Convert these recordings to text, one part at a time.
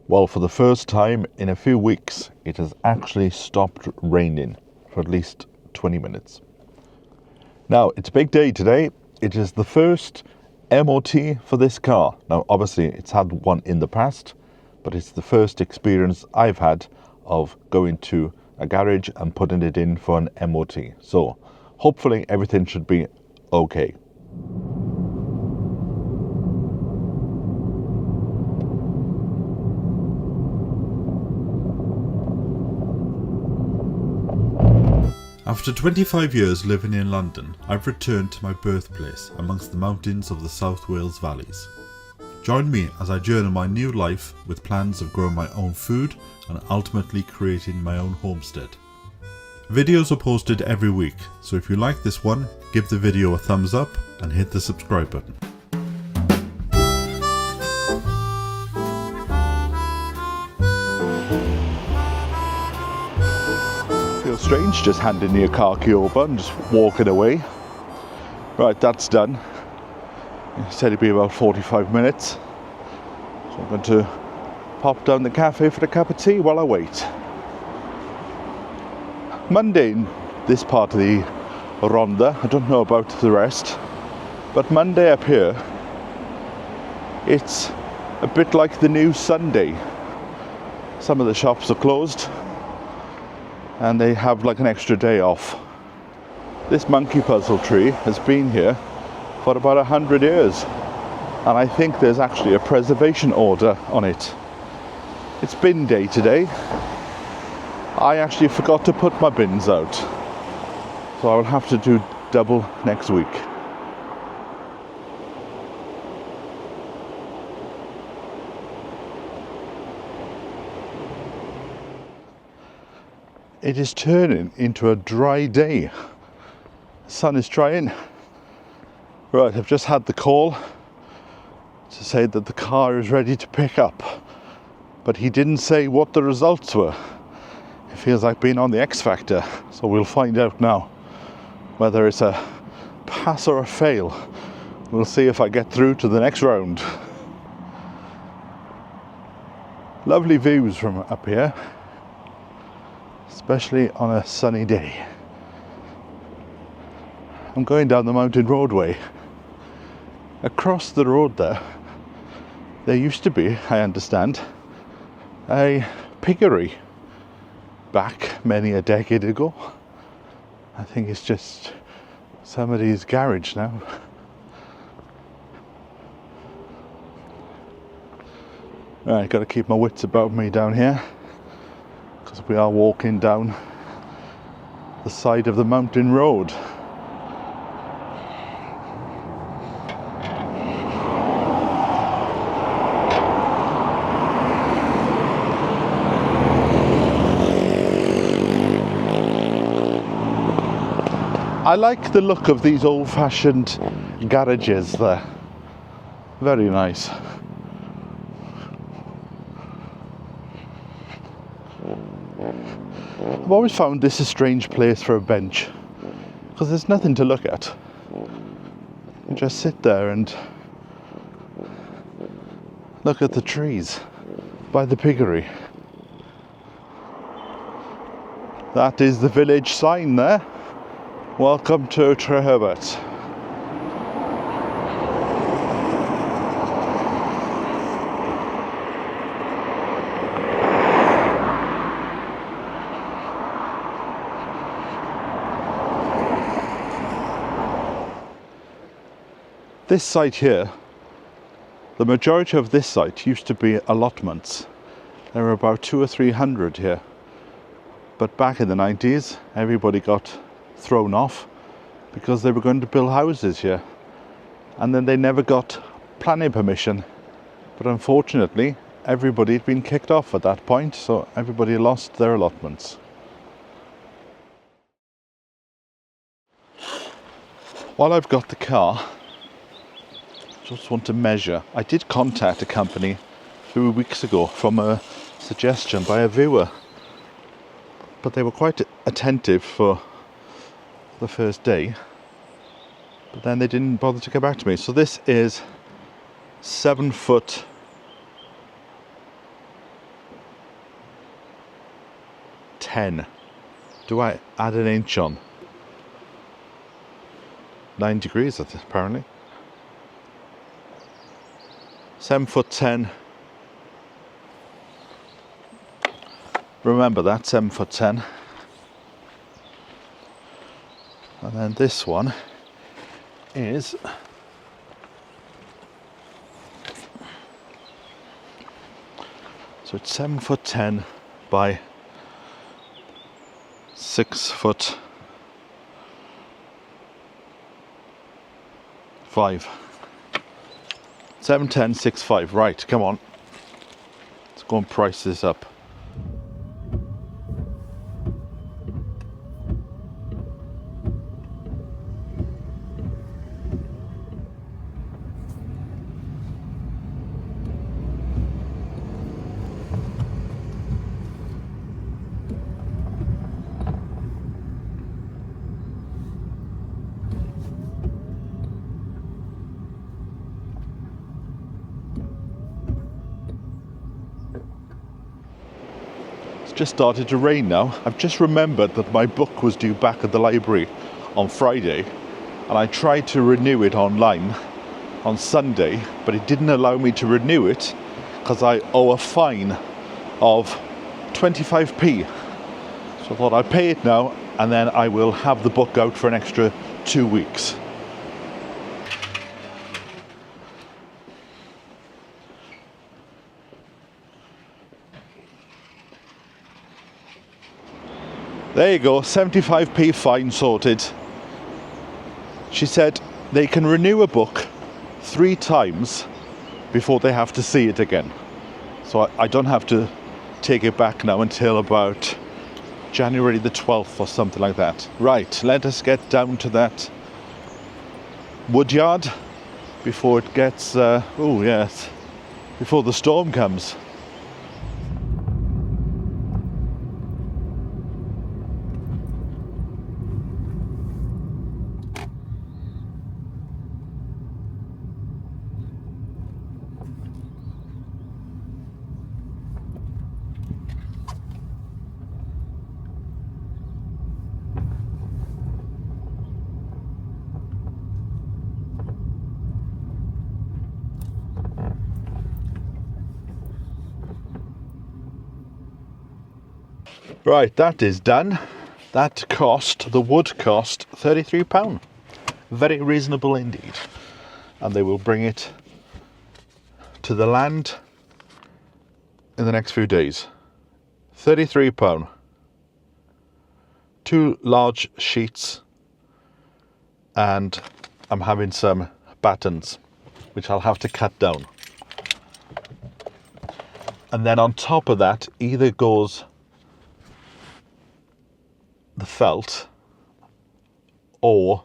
Well, for the first time in a few weeks, it has actually stopped raining for at least 20 minutes. Now, it's a big day today. It is the first MOT for this car. Now, obviously, it's had one in the past, but it's the first experience I've had of going to a garage and putting it in for an MOT. So, hopefully, everything should be okay. After 25 years living in London, I've returned to my birthplace amongst the mountains of the South Wales valleys. Join me as I journey my new life with plans of growing my own food and ultimately creating my own homestead. Videos are posted every week, so if you like this one, give the video a thumbs up and hit the subscribe button. Feels strange just handing your car key over and just walking away. Right, that's done. It said it'd be about 45 minutes. So I'm going to pop down the cafe for a cup of tea while I wait. Monday in this part of the Rhondda, I don't know about the rest, but Monday up here, it's a bit like the new Sunday. Some of the shops are closed and they have like an extra day off. This monkey puzzle tree has been here for about 100 years, and I think there's actually a preservation order on it. It's bin day today. I actually forgot to put my bins out, so I will have to do double next week. It is turning into a dry day. The sun is trying. Right, I've just had the call to say that the car is ready to pick up, but he didn't say what the results were. It feels like being on the X Factor, so we'll find out now whether it's a pass or a fail. We'll see if I get through to the next round. Lovely views from up here, especially on a sunny day. I'm going down the mountain roadway. Across the road there used to be, I understand, a piggery back many a decade ago. I think it's just somebody's garage now. Right, got to keep my wits about me down here, because we are walking down the side of the mountain road. I like the look of these old-fashioned garages there. Very nice. I've always found this a strange place for a bench, because there's nothing to look at. You just sit there and look at the trees by the piggery. That is the village sign there. Welcome to Treherbert. This site here, the majority of this site used to be allotments. There were about 200 or 300 here. But back in the 90s, everybody got thrown off because they were going to build houses here, and then they never got planning permission. But unfortunately, everybody had been kicked off at that point, so everybody lost their allotments. While I've got the car, just want to measure. I did contact a company a few weeks ago from a suggestion by a viewer, but they were quite attentive for the first day, but then they didn't bother to get back to me. So this is 7 foot 10. Do I add an inch on? 9 degrees, apparently. 7 foot 10. Remember that, 7 foot 10. And then this one is so it's 7 foot 10 by 6 foot 5. 7, 10, 6, 5. Right, come on. Let's go and price this up. Just started to rain now. I've just remembered that my book was due back at the library on Friday, and I tried to renew it online on Sunday, but it didn't allow me to renew it because I owe a fine of 25p. So I thought I'd pay it now, and then I will have the book out for an extra 2 weeks. There you go, 75p fine sorted. She said they can renew a book 3 times before they have to see it again. So I don't have to take it back now until about January the 12th or something like that. Right, let us get down to that woodyard before it gets, oh yes, before the storm comes. Right, that is done. The wood cost £33. Very reasonable indeed. And they will bring it to the land in the next few days. £33. 2 large sheets, and I'm having some battens, which I'll have to cut down. And then on top of that, either goes the felt or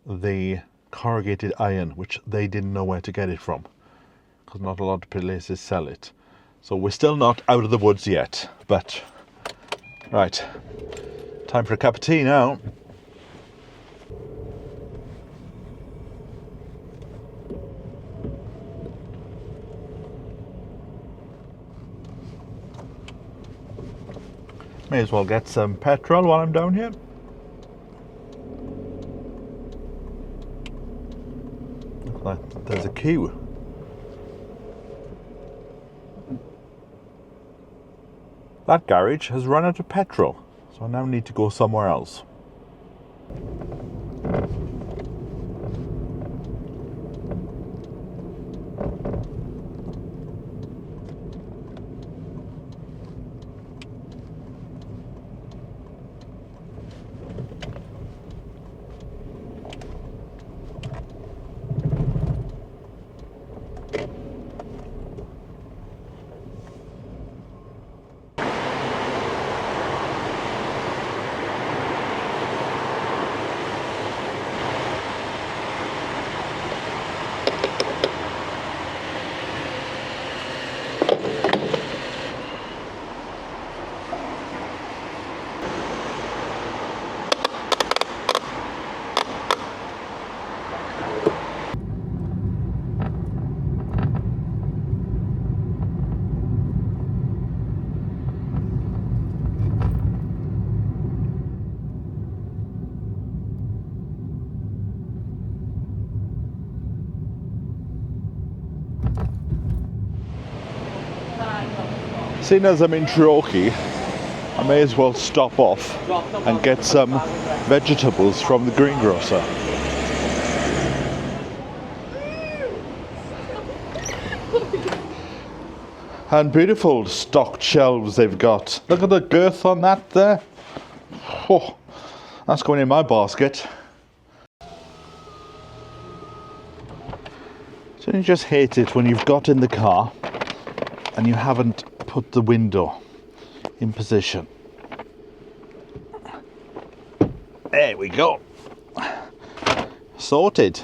the corrugated iron, which they didn't know where to get it from because not a lot of places sell it. So we're still not out of the woods yet, but right, time for a cup of tea now. May as well get some petrol while I'm down here. Looks like there's a queue. That garage has run out of petrol, so I now need to go somewhere else. Seeing as I'm in Treorchy, I may as well stop off and get some vegetables from the greengrocer. And beautiful stocked shelves they've got. Look at the girth on that there. Oh, that's going in my basket. So you just hate it when you've got in the car and you haven't put the window in position. There we go. Sorted.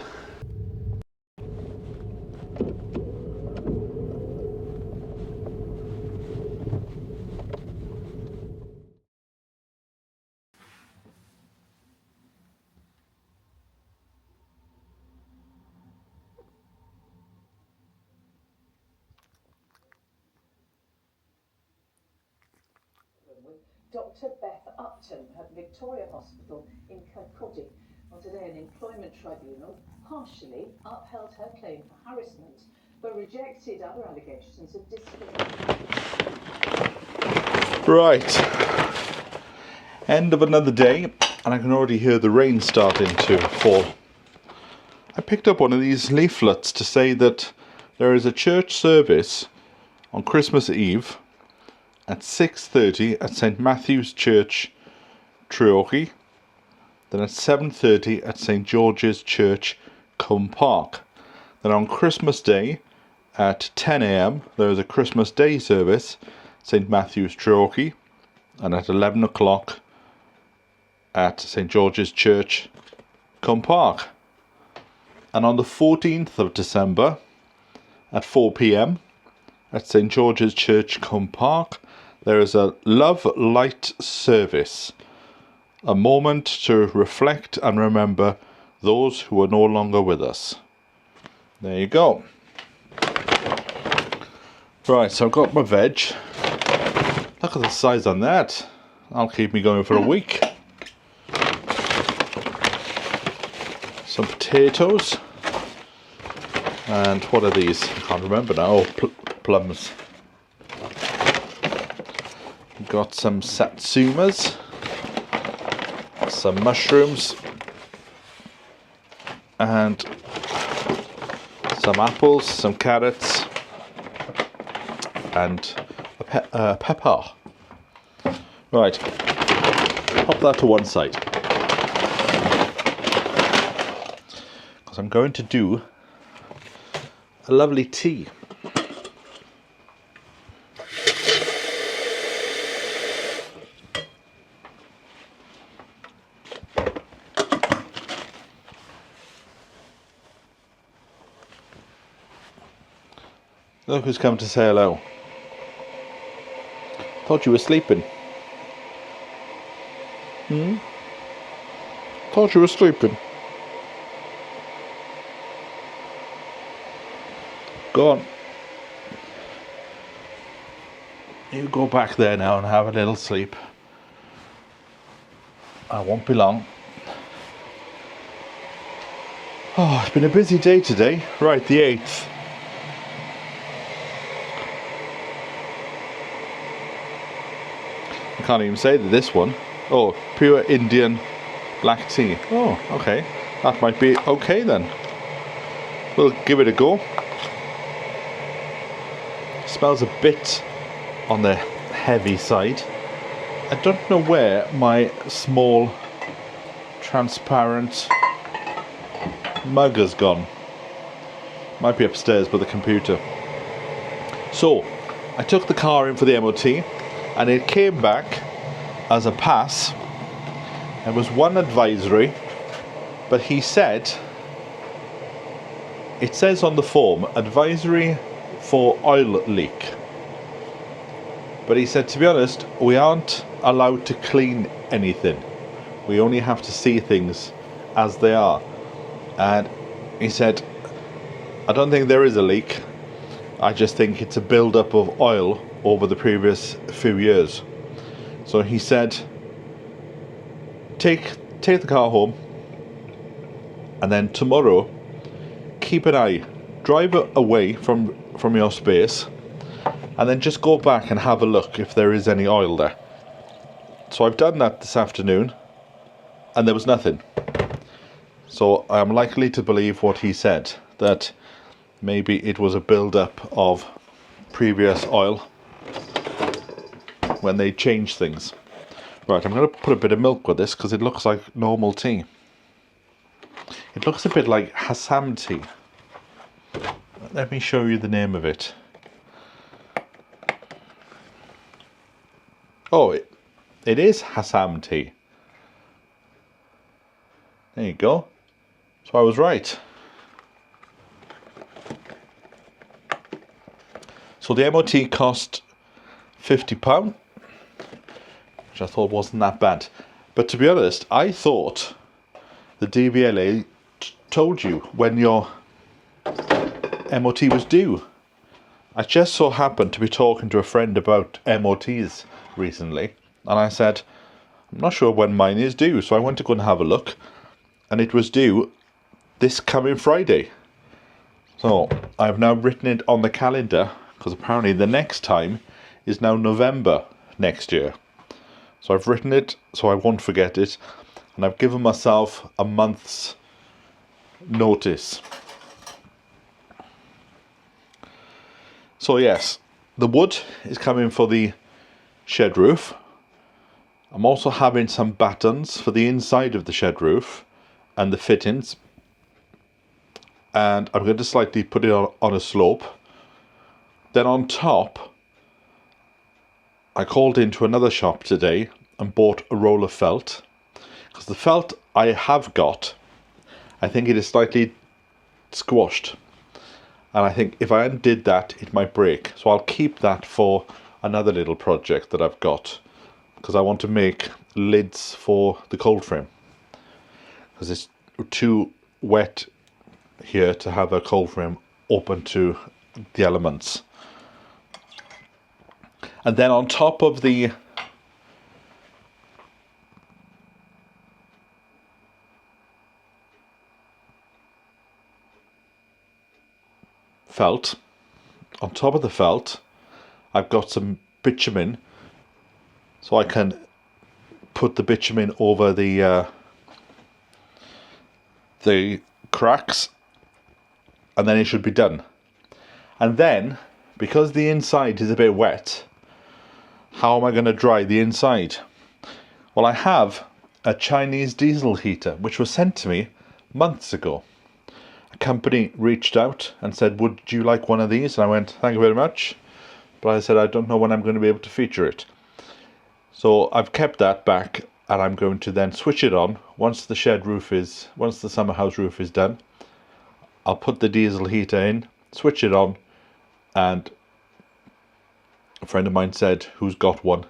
Dr. Beth Upton at Victoria Hospital in Kirkcaldy. Well, today an employment tribunal partially upheld her claim for harassment but rejected other allegations of discrimination. Right. End of another day, and I can already hear the rain starting to fall. I picked up one of these leaflets to say that there is a church service on Christmas Eve at 6:30 at St Matthew's Church, Treorchy, then at 7:30 at St George's Church, Combe Park. Then on Christmas Day at 10 a.m. there is a Christmas Day service, St Matthew's Treorchy, and at 11 o'clock at St George's Church, Combe Park. And on the 14th of December at 4 p.m. at St George's Church, Combe Park, there is a Love Light service, a moment to reflect and remember those who are no longer with us. There you go. Right, so I've got my veg. Look at the size on that. That'll keep me going for a week. Some potatoes. And what are these? I can't remember now. Oh, plums. Got some satsumas, some mushrooms, and some apples, some carrots, and a pepper. Right, pop that to one side, because I'm going to do a lovely tea. Look who's come to say hello. Thought you were sleeping. Thought you were sleeping. Go on. You go back there now and have a little sleep. I won't be long. Oh, it's been a busy day today. Right, the 8th. I can't even say that this one. Oh, pure Indian black tea. Oh, okay. That might be okay then. We'll give it a go. Smells a bit on the heavy side. I don't know where my small transparent mug has gone. Might be upstairs by the computer. So, I took the car in for the MOT. And it came back as a pass. There was one advisory, but he said, it says on the form, advisory for oil leak. But he said, to be honest, we aren't allowed to clean anything. We only have to see things as they are. And he said, I don't think there is a leak. I just think it's a build-up of oil over the previous few years. So he said, take the car home, and then tomorrow keep an eye drive away from your space and then just go back and have a look if there is any oil there. So I've done that this afternoon and there was nothing. So I'm likely to believe what he said, that maybe it was a build-up of previous oil when they changed things. Right, I'm going to put a bit of milk with this because it looks like normal tea. It looks a bit like Hassan tea. Let me show you the name of it. Oh, it is Hassan tea. There you go. So I was right. So the MOT cost £50, which I thought wasn't that bad. But to be honest, I thought the DVLA told you when your MOT was due. I just so happened to be talking to a friend about MOTs recently, and I said, I'm not sure when mine is due, so I went to go and have a look, and it was due this coming Friday. So I've now written it on the calendar, because apparently the next time is now November next year. So I've written it so I won't forget it, and I've given myself a month's notice. So yes, the wood is coming for the shed roof. I'm also having some battens for the inside of the shed roof and the fittings, and I'm going to slightly put it on a slope. Then on top, I called into another shop today and bought a roll of felt, because the felt I have got, I think it is slightly squashed, and I think if I undid that it might break. So I'll keep that for another little project that I've got, because I want to make lids for the cold frame, because it's too wet here to have a cold frame open to the elements. And then on top of the felt, I've got some bitumen, so I can put the bitumen over the cracks, and then it should be done. And then, because the inside is a bit wet, how am I going to dry the inside? Well, I have a Chinese diesel heater which was sent to me months ago. A company reached out and said, would you like one of these? And I went, thank you very much, but I said I don't know when I'm going to be able to feature it. So I've kept that back, and I'm going to then switch it on once the summer house roof is done. I'll put the diesel heater in, switch it on, and a friend of mine said, who's got one,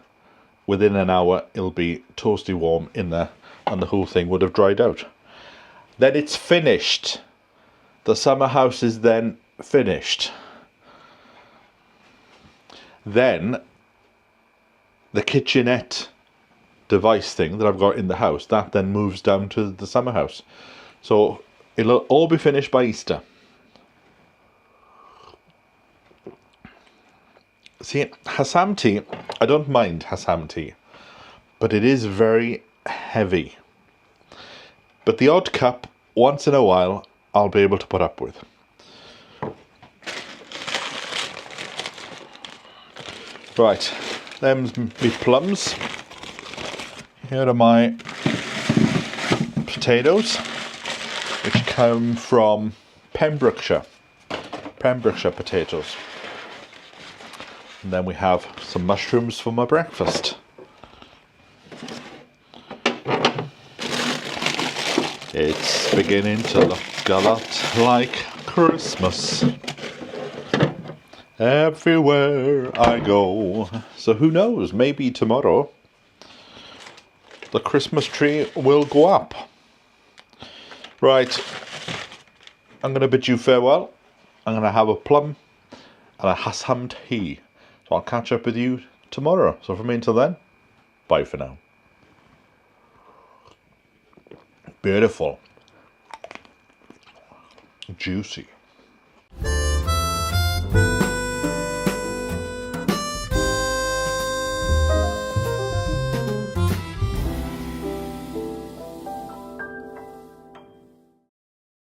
within an hour it'll be toasty warm in there and the whole thing would have dried out. Then it's finished. The summer house is then finished. Then the kitchenette device thing that I've got in the house, that then moves down to the summer house. So it'll all be finished by Easter. See, Hassan tea, I don't mind Hassan tea, but it is very heavy. But the odd cup, once in a while, I'll be able to put up with. Right, them's me plums. Here are my potatoes, which come from Pembrokeshire potatoes. And then we have some mushrooms for my breakfast. It's beginning to look a lot like Christmas everywhere I go. So who knows, maybe tomorrow the Christmas tree will go up. Right, I'm going to bid you farewell. I'm going to have a plum and a Hassan tea. So I'll catch up with you tomorrow. So from me until then, bye for now. Beautiful. Juicy.